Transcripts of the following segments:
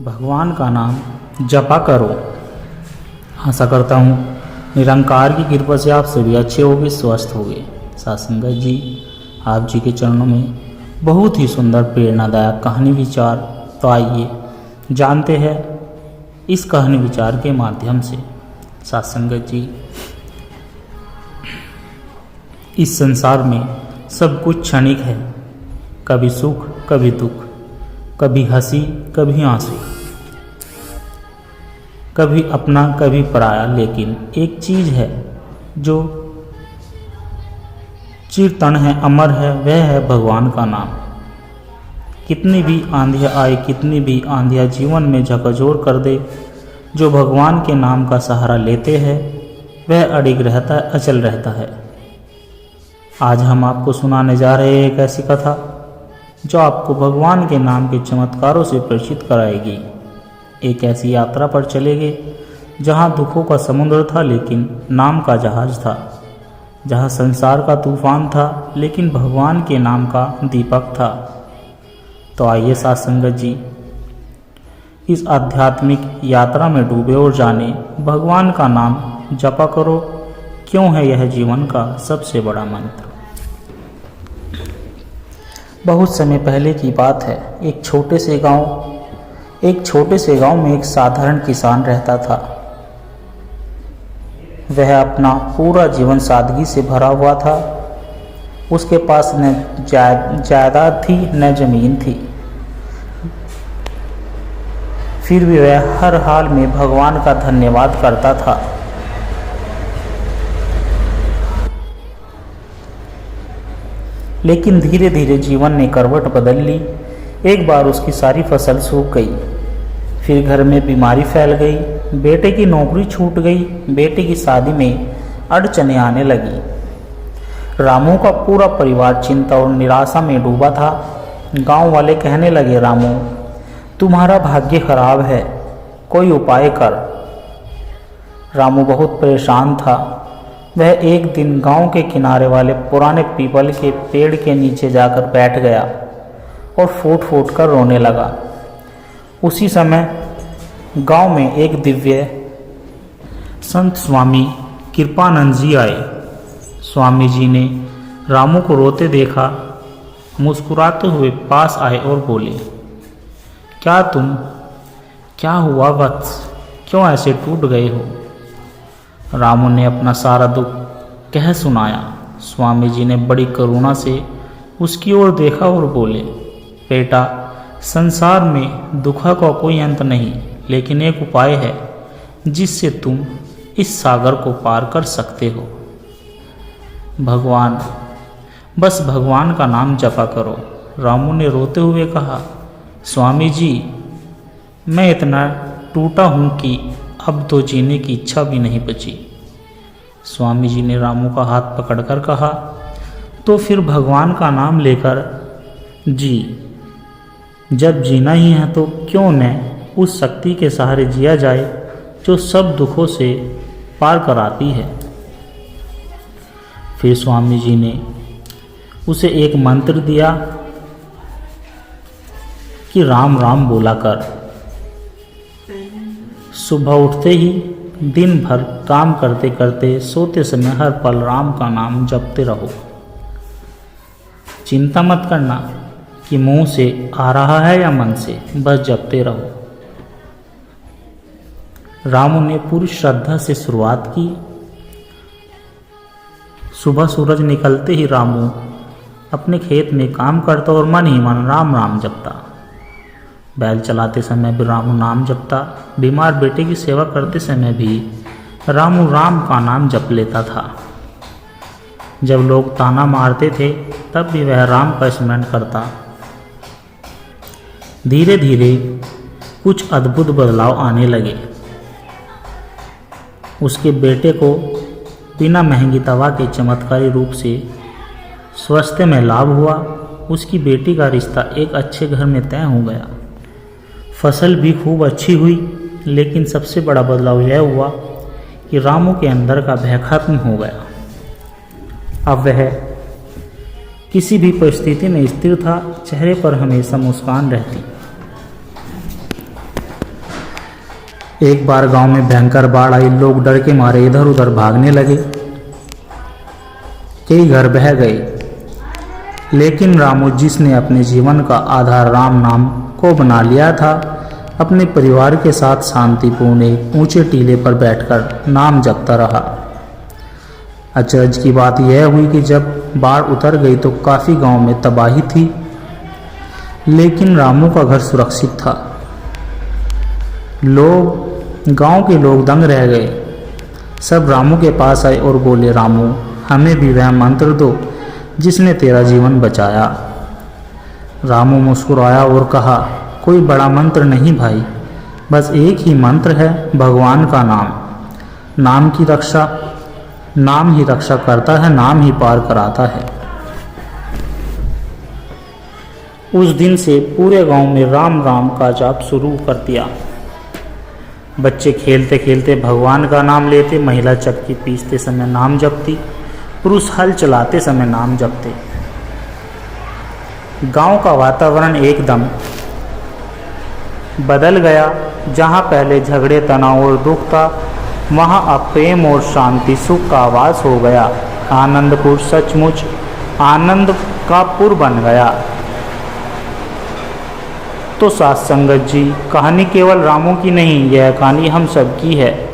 भगवान का नाम जपा करो। आशा करता हूँ निरंकार की कृपा से आप सभी अच्छे होंगे, स्वस्थ होंगे। सत्संगत जी, आप जी के चरणों में बहुत ही सुंदर प्रेरणादायक कहानी विचार। तो आइए जानते हैं इस कहानी विचार के माध्यम से। सत्संगत जी, इस संसार में सब कुछ क्षणिक है। कभी सुख, कभी दुख, कभी हंसी, कभी आंसू, कभी अपना, कभी पराया। लेकिन एक चीज है जो चिरतन है, अमर है, वह है भगवान का नाम। कितनी भी आंधियाँ आए, कितनी भी आंधियाँ जीवन में झकझोर कर दे, जो भगवान के नाम का सहारा लेते हैं वह अडिग रहता है, अचल रहता है। आज हम आपको सुनाने जा रहे हैं एक ऐसी कथा जो आपको भगवान के नाम के चमत्कारों से परिचित कराएगी। एक ऐसी यात्रा पर चलेंगे जहाँ दुखों का समुद्र था लेकिन नाम का जहाज था, जहाँ संसार का तूफान था लेकिन भगवान के नाम का दीपक था। तो आइए सत्संगत जी, इस आध्यात्मिक यात्रा में डूबे और जाने भगवान का नाम जपा करो। क्यों है यह जीवन का सबसे बड़ा मंत्र। बहुत समय पहले की बात है। एक छोटे से गांव में एक साधारण किसान रहता था। वह अपना पूरा जीवन सादगी से भरा हुआ था। उसके पास न जायदाद थी न जमीन थी, फिर भी वह हर हाल में भगवान का धन्यवाद करता था। लेकिन धीरे धीरे जीवन ने करवट बदल ली। एक बार उसकी सारी फसल सूख गई, फिर घर में बीमारी फैल गई, बेटे की नौकरी छूट गई, बेटे की शादी में अड़चने आने लगी। रामू का पूरा परिवार चिंता और निराशा में डूबा था। गांव वाले कहने लगे, रामू तुम्हारा भाग्य खराब है, कोई उपाय कर। रामू बहुत परेशान था। वह एक दिन गांव के किनारे वाले पुराने पीपल के पेड़ के नीचे जाकर बैठ गया और फूट फूट कर रोने लगा। उसी समय गांव में एक दिव्य संत स्वामी कृपानंद जी आए। स्वामी जी ने रामू को रोते देखा, मुस्कुराते हुए पास आए और बोले, क्या हुआ वत्स, क्यों ऐसे टूट गए हो। रामू ने अपना सारा दुख कह सुनाया। स्वामी जी ने बड़ी करुणा से उसकी ओर देखा और बोले, बेटा संसार में दुख का कोई अंत नहीं, लेकिन एक उपाय है जिससे तुम इस सागर को पार कर सकते हो। बस भगवान का नाम जपा करो। रामू ने रोते हुए कहा, स्वामी जी मैं इतना टूटा हूँ कि अब तो जीने की इच्छा भी नहीं बची। स्वामी जी ने रामू का हाथ पकड़कर कहा, तो फिर भगवान का नाम लेकर जी। जब जीना ही है तो क्यों न उस शक्ति के सहारे जिया जाए जो सब दुखों से पार कराती है। फिर स्वामी जी ने उसे एक मंत्र दिया कि राम राम बोला कर। सुबह उठते ही दिन भर काम करते करते सोते समय हर पल राम का नाम जपते रहो। चिंता मत करना कि मुंह से आ रहा है या मन से, बस जपते रहो। रामू ने पूरी श्रद्धा से शुरुआत की। सुबह सूरज निकलते ही रामू अपने खेत में काम करता और मन ही मन राम राम जपता। बैल चलाते समय भी रामू नाम जपता। बीमार बेटे की सेवा करते समय भी रामू राम का नाम जप लेता था। जब लोग ताना मारते थे तब भी वह राम का स्मरण करता। धीरे धीरे कुछ अद्भुत बदलाव आने लगे। उसके बेटे को बिना महंगी दवा के चमत्कारी रूप से स्वास्थ्य में लाभ हुआ। उसकी बेटी का रिश्ता एक अच्छे घर में तय हो गया। फसल भी खूब अच्छी हुई। लेकिन सबसे बड़ा बदलाव यह हुआ कि रामू के अंदर का भय खत्म हो गया। अब वह किसी भी परिस्थिति में स्थिर था, चेहरे पर हमेशा मुस्कान रहती। एक बार गांव में भयंकर बाढ़ आई। लोग डर के मारे इधर उधर भागने लगे। कई घर बह गए, लेकिन रामू, जिसने अपने जीवन का आधार राम नाम को बना लिया था, अपने परिवार के साथ शांतिपूर्ण एक ऊंचे टीले पर बैठकर नाम जपता रहा। अचरज की बात यह हुई कि जब बाढ़ उतर गई तो काफी गांव में तबाही थी, लेकिन रामू का घर सुरक्षित था। गांव के लोग दंग रह गए। सब रामू के पास आए और बोले, रामू, हमें भी वह मंत्र दो जिसने तेरा जीवन बचाया। रामू मुस्कुराया और कहा, कोई बड़ा मंत्र नहीं भाई, बस एक ही मंत्र है, भगवान का नाम। नाम ही रक्षा करता है, नाम ही पार कराता है। उस दिन से पूरे गांव में राम राम का जाप शुरू कर दिया। बच्चे खेलते खेलते भगवान का नाम लेते, महिला चक्की पीसते समय नाम जपती, पुरुष हल चलाते समय नाम जपते। गांव का वातावरण एकदम बदल गया। जहां पहले झगड़े, तनाव और दुख था, वहां अब प्रेम और शांति, सुख का आवास हो गया। आनंदपुर सचमुच आनंद का पुर बन गया। तो साथ संगत जी, कहानी केवल रामू की नहीं, यह कहानी हम सब की है।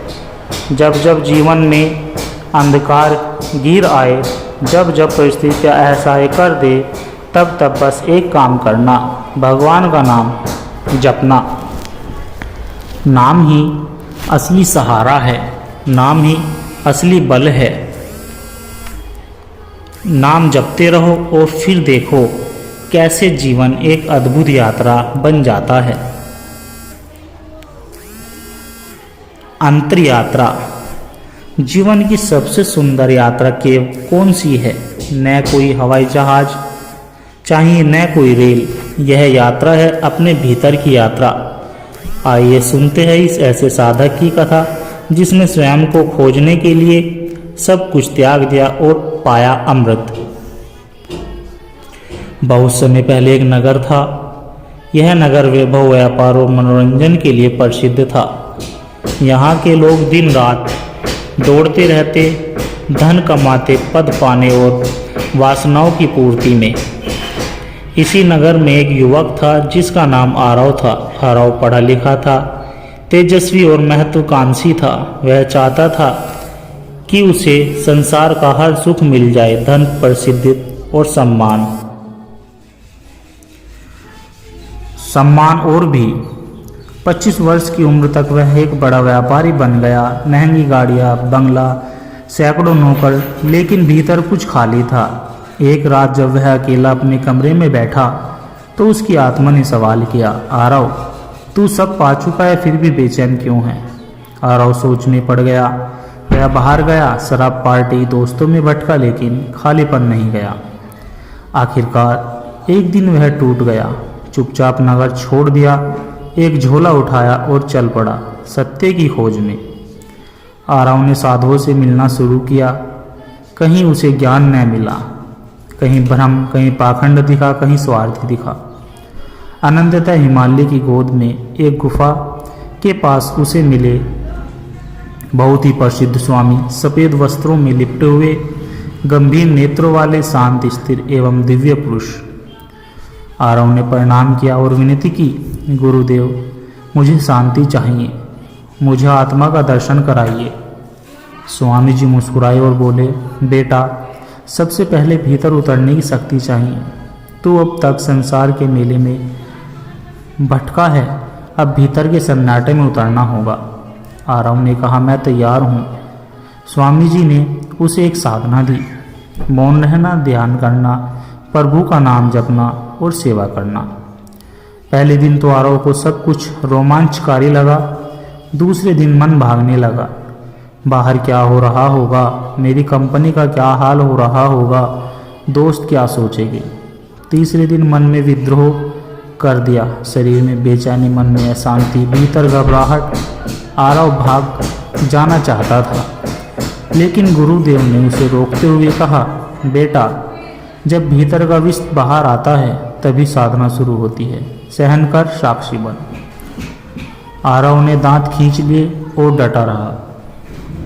जब जब जीवन में अंधकार घिर आए, जब जब परिस्थितियाँ असहाय कर दे, तब तब बस एक काम करना, भगवान का नाम जपना। नाम ही असली सहारा है, नाम ही असली बल है। नाम जपते रहो और फिर देखो कैसे जीवन एक अद्भुत यात्रा बन जाता है। अंतर यात्रा। जीवन की सबसे सुंदर यात्रा कौन सी है? न कोई हवाई जहाज चाहिए, न कोई रेल। यह यात्रा है अपने भीतर की यात्रा। आइए सुनते हैं इस ऐसे साधक की कथा जिसने स्वयं को खोजने के लिए सब कुछ त्याग दिया और पाया अमृत। बहुत समय पहले एक नगर था। यह नगर वैभव, व्यापार और मनोरंजन के लिए प्रसिद्ध था। यहाँ के लोग दिन रात दौड़ते रहते, धन कमाते, पद पाने और वासनाओं की पूर्ति में। इसी नगर में एक युवक था जिसका नाम आरव था। आरव पढ़ा लिखा था, तेजस्वी और महत्वाकांक्षी था। वह चाहता था कि उसे संसार का हर सुख मिल जाए, धन, प्रसिद्धि और सम्मान और भी। 25 वर्ष की उम्र तक वह एक बड़ा व्यापारी बन गया। महंगी गाड़ियाँ, बंगला, सैकड़ों नौकर, लेकिन भीतर कुछ खाली था। एक रात जब वह अकेला अपने कमरे में बैठा तो उसकी आत्मा ने सवाल किया, आरव, तू सब पा चुका है फिर भी बेचैन क्यों है? आरव सोचने पड़ गया। वह बाहर गया, शराब, पार्टी, दोस्तों में भटका, लेकिन खालीपन नहीं गया। आखिरकार एक दिन वह टूट गया। चुपचाप नगर छोड़ दिया, एक झोला उठाया और चल पड़ा सत्य की खोज में। आरव ने साधुओं से मिलना शुरू किया। कहीं उसे ज्ञान न मिला, कहीं भ्रम, कहीं पाखंड दिखा, कहीं स्वार्थ दिखा। अनंततः हिमालय की गोद में एक गुफा के पास उसे मिले बहुत ही प्रसिद्ध स्वामी, सफेद वस्त्रों में लिपटे हुए, गंभीर नेत्रों वाले, शांत, स्थिर एवं दिव्य पुरुष। आरव ने प्रणाम किया और विनती की, गुरुदेव, मुझे शांति चाहिए, मुझे आत्मा का दर्शन कराइए। स्वामी जी मुस्कुराए और बोले, बेटा, सबसे पहले भीतर उतरने की शक्ति चाहिए। तू अब तक संसार के मेले में भटका है, अब भीतर के सन्नाटे में उतरना होगा। आरव ने कहा, मैं तैयार हूँ। स्वामी जी ने उसे एक साधना दी, मौन रहना, ध्यान करना, प्रभु का नाम जपना और सेवा करना। पहले दिन तो आरव को सब कुछ रोमांचकारी लगा। दूसरे दिन मन भागने लगा, बाहर क्या हो रहा होगा, मेरी कंपनी का क्या हाल हो रहा होगा, दोस्त क्या सोचेंगे। तीसरे दिन मन में विद्रोह कर दिया, शरीर में बेचैनी, मन में अशांति, भीतर घबराहट। आरव भाग जाना चाहता था, लेकिन गुरुदेव ने उसे रोकते हुए कहा, बेटा, जब भीतर का विष बाहर आता है तभी साधना शुरू होती है, सहन कर, साक्षी बन। आरव ने दांत खींच लिए और डटा रहा।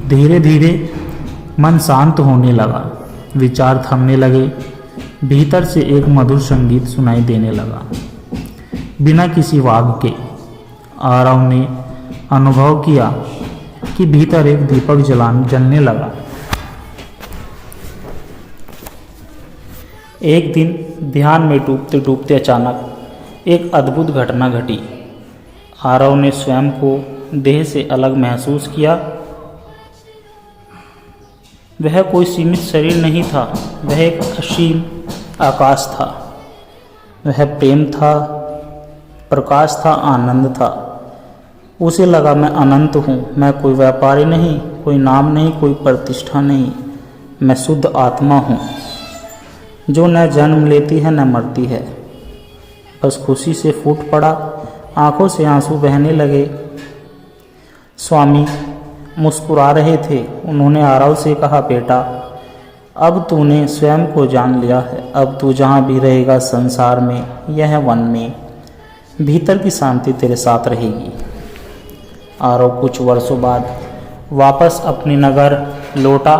धीरे धीरे मन शांत होने लगा, विचार थमने लगे। भीतर से एक मधुर संगीत सुनाई देने लगा, बिना किसी वाग के। आरव ने अनुभव किया कि भीतर एक दीपक जलने लगा। एक दिन ध्यान में डूबते डूबते अचानक एक अद्भुत घटना घटी। आरव ने स्वयं को देह से अलग महसूस किया। वह कोई सीमित शरीर नहीं था, वह एक असीम आकाश था। वह प्रेम था, प्रकाश था, आनंद था। उसे लगा मैं अनंत हूँ, मैं कोई व्यापारी नहीं, कोई नाम नहीं, कोई प्रतिष्ठा नहीं, मैं शुद्ध आत्मा हूँ जो न जन्म लेती है न मरती है। बस खुशी से फूट पड़ा, आंखों से आंसू बहने लगे। स्वामी मुस्कुरा रहे थे। उन्होंने आरव से कहा, बेटा अब तूने स्वयं को जान लिया है। अब तू जहाँ भी रहेगा संसार में, यह वन में, भीतर की शांति तेरे साथ रहेगी। आरव कुछ वर्षों बाद वापस अपने नगर लौटा।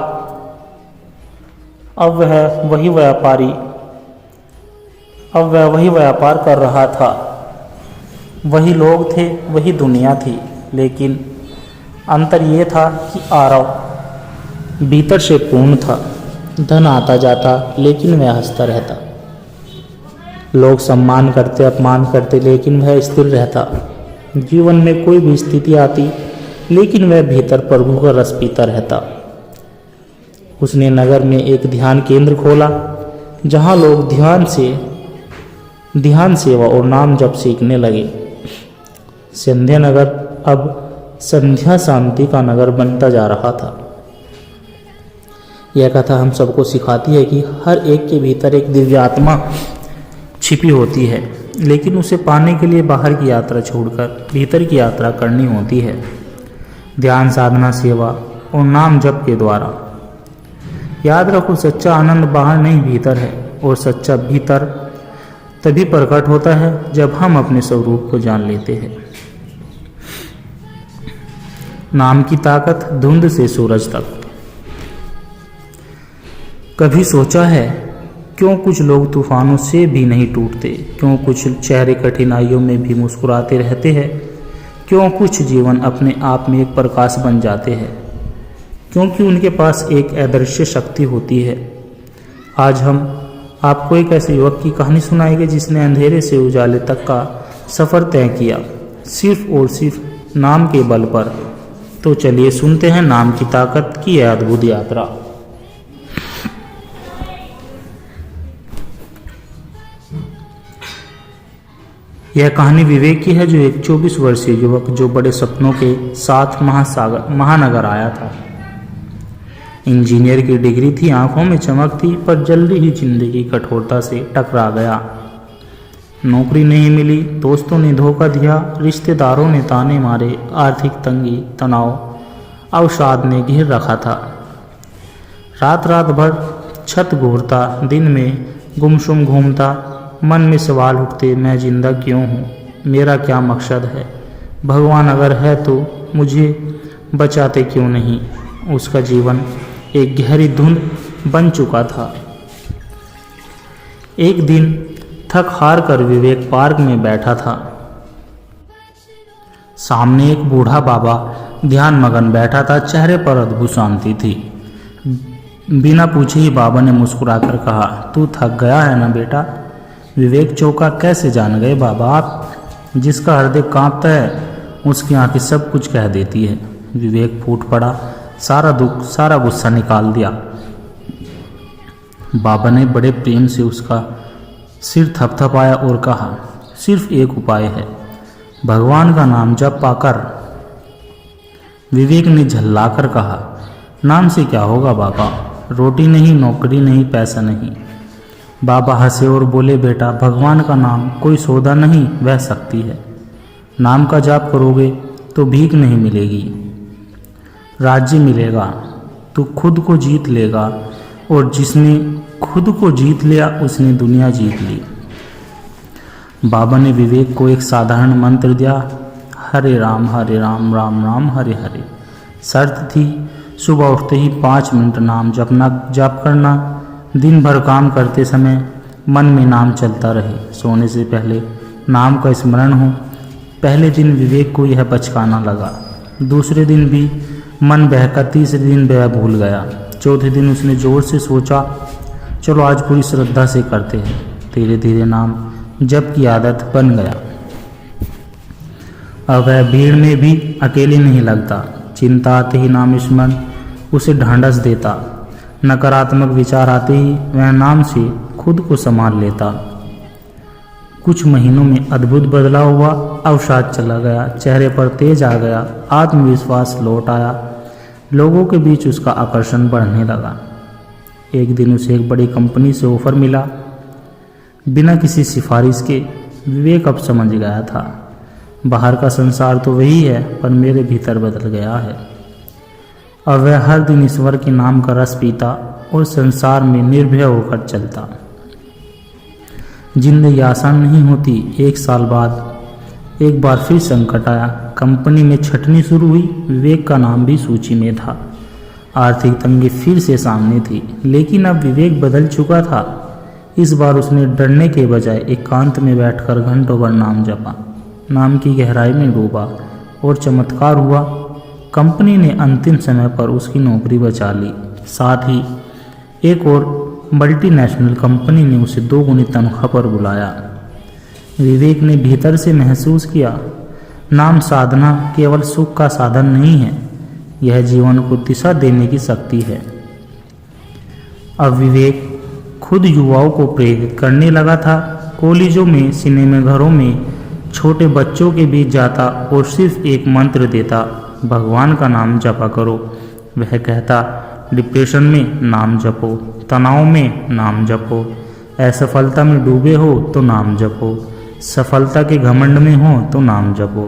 अब वह वही व्यापार कर रहा था। वही लोग थे, वही दुनिया थी, लेकिन अंतर ये था कि आरव भीतर से पूर्ण था। धन आता जाता, लेकिन वह हंसता रहता। लोग सम्मान करते, अपमान करते, लेकिन वह स्थिर रहता। जीवन में कोई भी स्थिति आती, लेकिन वह भीतर प्रभु का रस पीता रहता। उसने नगर में एक ध्यान केंद्र खोला, जहाँ लोग ध्यान सेवा और नाम जप सीखने लगे। संध्या नगर अब संध्या शांति का नगर बनता जा रहा था। यह कथा हम सबको सिखाती है कि हर एक के भीतर एक दिव्य आत्मा छिपी होती है, लेकिन उसे पाने के लिए बाहर की यात्रा छोड़कर भीतर की यात्रा करनी होती है। ध्यान, साधना, सेवा और नाम जप के द्वारा। याद रखो, सच्चा आनंद बाहर नहीं भीतर है, और सच्चा भीतर तभी प्रकट होता है जब हम अपने स्वरूप को जान लेते हैं। नाम की ताकत धुंध से सूरज तक। कभी सोचा है क्यों कुछ लोग तूफानों से भी नहीं टूटते? क्यों कुछ चेहरे कठिनाइयों में भी मुस्कुराते रहते हैं? क्यों कुछ जीवन अपने आप में एक प्रकाश बन जाते हैं? क्योंकि उनके पास एक अदृश्य शक्ति होती है। आज हम आपको एक ऐसे युवक की कहानी सुनाएंगे जिसने अंधेरे से उजाले तक का सफ़र तय किया, सिर्फ और सिर्फ नाम के बल पर। तो चलिए सुनते हैं नाम की ताकत की यह अद्भुत यात्रा। यह कहानी विवेक की है, जो एक 24 वर्षीय युवक जो बड़े सपनों के साथ महानगर आया था। इंजीनियर की डिग्री थी, आंखों में चमक थी, पर जल्दी ही जिंदगी कठोरता से टकरा गया। नौकरी नहीं मिली, दोस्तों ने धोखा दिया, रिश्तेदारों ने ताने मारे, आर्थिक तंगी, तनाव, अवसाद ने घेर रखा था। रात भर छत घूरता, दिन में गुमसुम घूमता, मन में सवाल उठते, मैं जिंदा क्यों हूँ? मेरा क्या मकसद है? भगवान अगर है तो मुझे बचाते क्यों नहीं? उसका जीवन एक गहरी धुंध बन चुका था। एक दिन थक हार कर विवेक पार्क में बैठा था। सामने एक बूढ़ा बाबा ध्यान मगन बैठा था, चेहरे पर अद्भुत शांति थी। बिना पूछे ही बाबा ने मुस्कुराकर कहा, तू थक गया है ना बेटा? विवेक चौंका, कैसे जान गए बाबा आप? जिसका हृदय कांपता है उसकी आंखें सब कुछ कह देती है। विवेक फूट पड़ा, सारा दुख, सारा गुस्सा निकाल दिया। बाबा ने बड़े प्रेम से उसका सिर थपथपाया और कहा, सिर्फ एक उपाय है, भगवान का नाम जप पाकर। विवेक ने झल्लाकर कहा, नाम से क्या होगा बाबा? रोटी नहीं, नौकरी नहीं, पैसा नहीं। बाबा हंसे और बोले, बेटा भगवान का नाम कोई सौदा नहीं, वह शक्ति है। नाम का जाप करोगे तो भीख नहीं मिलेगी, राज्य मिलेगा, तू खुद को जीत लेगा, और जिसने खुद को जीत लिया उसने दुनिया जीत ली। बाबा ने विवेक को एक साधारण मंत्र दिया, हरे राम राम राम हरे हरे। शर्त थी सुबह उठते ही 5 मिनट नाम जप करना। दिन भर काम करते समय मन में नाम चलता रहे, सोने से पहले नाम का स्मरण हो। पहले दिन विवेक को यह बचकाना लगा, दूसरे दिन भी मन बहका, तीसरे दिन वह भूल गया, चौथे दिन उसने जोर से सोचा चलो आज पूरी श्रद्धा से करते हैं। धीरे धीरे नाम जप की आदत बन गया। अब वह भीड़ में भी अकेले नहीं लगता, चिंता आते ही नाम स्मरण उसे ढांढस देता, नकारात्मक विचार आते ही वह नाम से खुद को संभाल लेता। कुछ महीनों में अद्भुत बदलाव हुआ, अवसाद चला गया, चेहरे पर तेज आ गया, आत्मविश्वास लौट आया, लोगों के बीच उसका आकर्षण बढ़ने लगा। एक दिन उसे एक बड़ी कंपनी से ऑफर मिला, बिना किसी सिफारिश के। विवेक अब समझ गया था, बाहर का संसार तो वही है पर मेरे भीतर बदल गया है। अब वह हर दिन ईश्वर के नाम का रस पीता और संसार में निर्भय होकर चलता। जिंदगी आसान नहीं होती। 1 साल बाद एक बार फिर संकट आया, कंपनी में छटनी शुरू हुई। विवेक का नाम भी सूची में था। आर्थिक तंगी फिर से सामने थी, लेकिन अब विवेक बदल चुका था। इस बार उसने डरने के बजाय एकांत में बैठकर घंटों भर नाम जपा, नाम की गहराई में डूबा और चमत्कार हुआ। कंपनी ने अंतिम समय पर उसकी नौकरी बचा ली। साथ ही एक और मल्टीनेशनल कंपनी ने उसे 2 गुनी तनख्वाह पर बुलाया। विवेक ने भीतर से महसूस किया, नाम साधना केवल सुख का साधन नहीं है, यह जीवन को दिशा देने की शक्ति है। अब विवेक खुद युवाओं को प्रेरित करने लगा था। कॉलेजों में, सिनेमा घरों में छोटे बच्चों के बीच जाता और सिर्फ एक मंत्र देता, भगवान का नाम जपा करो। वह कहता, डिप्रेशन में नाम जपो, तनाव में नाम जपो, असफलता में डूबे हो तो नाम जपो, सफलता के घमंड में हो तो नाम जपो।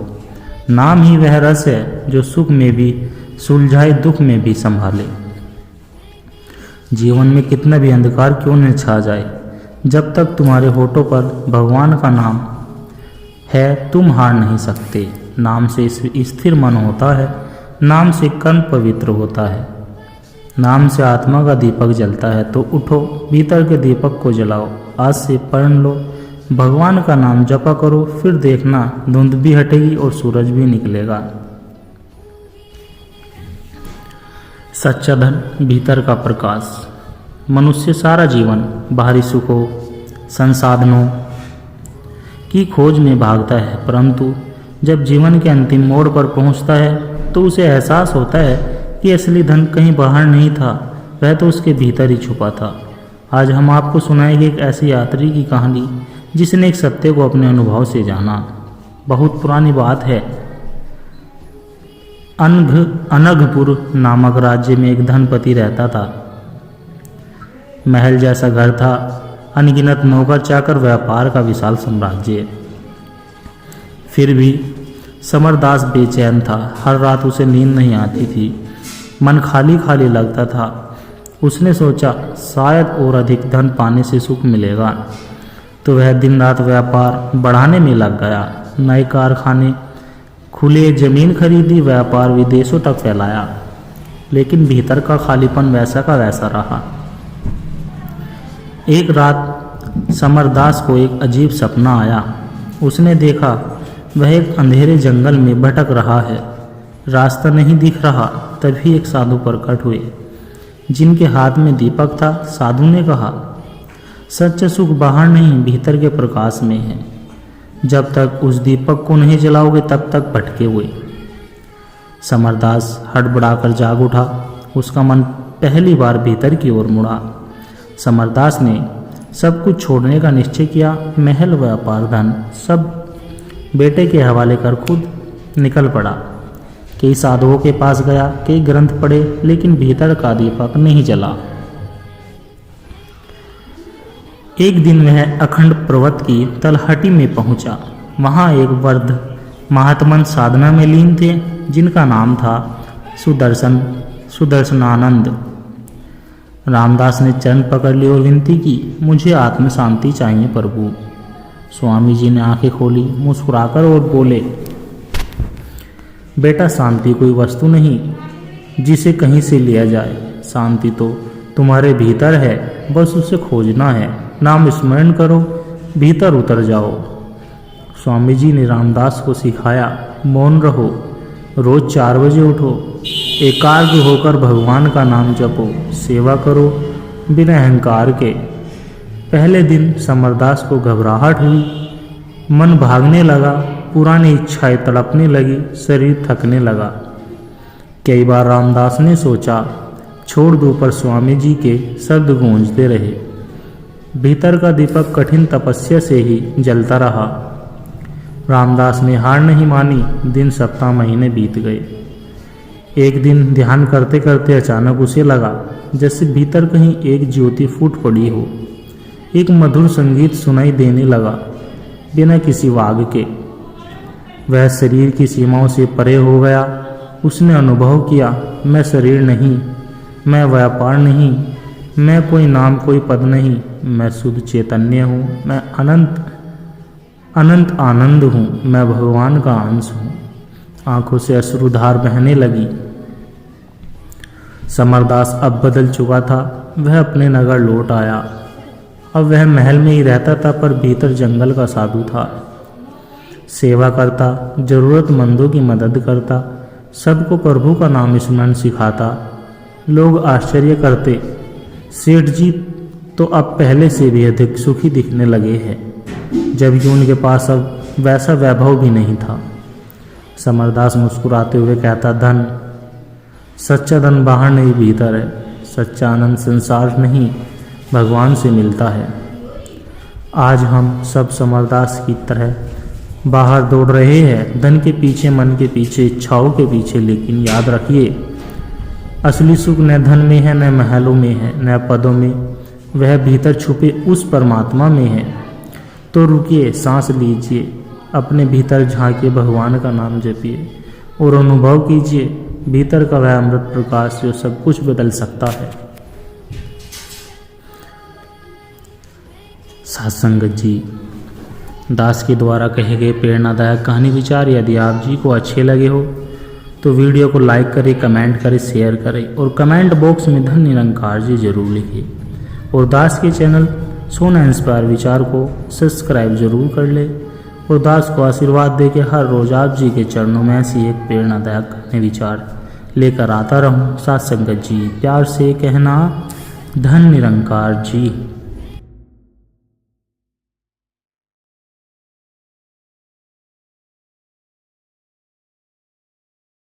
नाम ही वह रस है जो सुख में भी सुलझाए, दुख में भी संभाले। जीवन में कितना भी अंधकार क्यों न छा जाए, जब तक तुम्हारे होठों पर भगवान का नाम है तुम हार नहीं सकते। नाम से स्थिर मन होता है, नाम से कर्म पवित्र होता है, नाम से आत्मा का दीपक जलता है। तो उठो, भीतर के दीपक को जलाओ, आज से प्रण लो, भगवान का नाम जपा करो, फिर देखना धुंध भी हटेगी और सूरज भी निकलेगा। सच्चा धन भीतर का प्रकाश। मनुष्य सारा जीवन बाहरी सुखों, संसाधनों की खोज में भागता है, परंतु जब जीवन के अंतिम मोड़ पर पहुंचता है तो उसे एहसास होता है कि असली धन कहीं बाहर नहीं था, वह तो उसके भीतर ही छुपा था। आज हम आपको सुनाएंगे एक ऐसी यात्री की कहानी जिसने एक सत्य को अपने अनुभव से जाना। बहुत पुरानी बात है। अनघपुर नामक राज्य में एक धनपति रहता था। महल जैसा घर था, अनगिनत नौकर चाकर, व्यापार का विशाल साम्राज्य। फिर भी समरदास बेचैन था। हर रात उसे नींद नहीं आती थी, मन खाली खाली लगता था। उसने सोचा शायद और अधिक धन पाने से सुख मिलेगा, तो वह दिन रात व्यापार बढ़ाने में लग गया। नए कारखाने खुले, जमीन खरीदी, व्यापार विदेशों तक फैलाया, लेकिन भीतर का खालीपन वैसा का वैसा रहा। एक रात समरदास को एक अजीब सपना आया। उसने देखा वह एक अंधेरे जंगल में भटक रहा है, रास्ता नहीं दिख रहा। तभी एक साधु प्रकट हुए जिनके हाथ में दीपक था। साधु ने कहा, सच्चा सुख बाहर नहीं भीतर के प्रकाश में है, जब तक उस दीपक को नहीं जलाओगे तब तक भटके हुए। समरदास हड़बड़ाकर जाग उठा। उसका मन पहली बार भीतर की ओर मुड़ा। समरदास ने सब कुछ छोड़ने का निश्चय किया। महल, व्यापार, धन सब बेटे के हवाले कर खुद निकल पड़ा। कई साधुओं के पास गया, कई ग्रंथ पढ़े, लेकिन भीतर का दीपक नहीं जला। एक दिन वह अखंड पर्वत की तलहटी में पहुंचा। वहां एक वृद्ध महात्मन साधना में लीन थे, जिनका नाम था सुदर्शनानंद। रामदास ने चरण पकड़ ली और विनती की, मुझे आत्म शांति चाहिए प्रभु। स्वामी जी ने आंखें खोली, मुस्कुराकर और बोले, बेटा, शांति कोई वस्तु नहीं जिसे कहीं से लिया जाए। शांति तो तुम्हारे भीतर है, बस उसे खोजना है। नाम स्मरण करो, भीतर उतर जाओ। स्वामी जी ने रामदास को सिखाया, मौन रहो, रोज 4 बजे उठो, एकाग्र होकर भगवान का नाम जपो, सेवा करो बिना अहंकार के। पहले दिन समरदास को घबराहट हुई, मन भागने लगा, पुरानी इच्छाएं तड़पने लगी, शरीर थकने लगा। कई बार रामदास ने सोचा छोड़ दो, पर स्वामी जी के शब्द गूंजते रहे। भीतर का दीपक कठिन तपस्या से ही जलता रहा। रामदास ने हार नहीं मानी। दिन, सप्ताह, महीने बीत गए। एक दिन ध्यान करते करते अचानक उसे लगा जैसे भीतर कहीं एक ज्योति फूट पड़ी हो। एक मधुर संगीत सुनाई देने लगा, बिना किसी वाग के। वह शरीर की सीमाओं से परे हो गया। उसने अनुभव किया, मैं शरीर नहीं, मैं व्यापार नहीं, मैं कोई नाम, कोई पद नहीं, मैं शुद्ध चैतन्य हूँ, मैं अनंत आनंद हूँ, मैं भगवान का अंश हूँ। आंखों से अश्रुधार बहने लगी। समरदास अब बदल चुका था। वह अपने नगर लौट आया। अब वह महल में ही रहता था, पर भीतर जंगल का साधु था। सेवा करता, जरूरतमंदों की मदद करता, सबको प्रभु का नाम स्मरण सिखाता। लोग आश्चर्य करते, सेठ जी तो अब पहले से भी अधिक सुखी दिखने लगे हैं, जबकि उनके पास अब वैसा वैभव भी नहीं था। समरदास मुस्कुराते हुए कहता, धन, सच्चा धन बाहर नहीं भीतर है। सच्चा आनंद संसार नहीं, भगवान से मिलता है। आज हम सब समरदास की तरह बाहर दौड़ रहे हैं, धन के पीछे, मन के पीछे, इच्छाओं के पीछे। लेकिन याद रखिए, असली सुख न धन में है, न महलों में है, न पदों में, वह भीतर छुपे उस परमात्मा में है। तो रुकिए, सांस लीजिए, अपने भीतर झांकिए, भगवान का नाम जपिए और अनुभव कीजिए भीतर का वह अमृत प्रकाश जो सब कुछ बदल सकता है। साथ संगत जी, दास के द्वारा कहे गए प्रेरणादायक कहानी विचार यदि आप जी को अच्छे लगे हो तो वीडियो को लाइक करें, कमेंट करें, शेयर करें और कमेंट बॉक्स में धन निरंकार जी जरूर लिखिए। और दास के चैनल सोना इंस्पायर विचार को सब्सक्राइब जरूर कर ले और दास को आशीर्वाद दे के हर रोज आप जी के चरणों में ऐसी एक प्रेरणादायक कहानी विचार लेकर आता रहूं। साथ संगत जी, प्यार से कहना, धन निरंकार जी।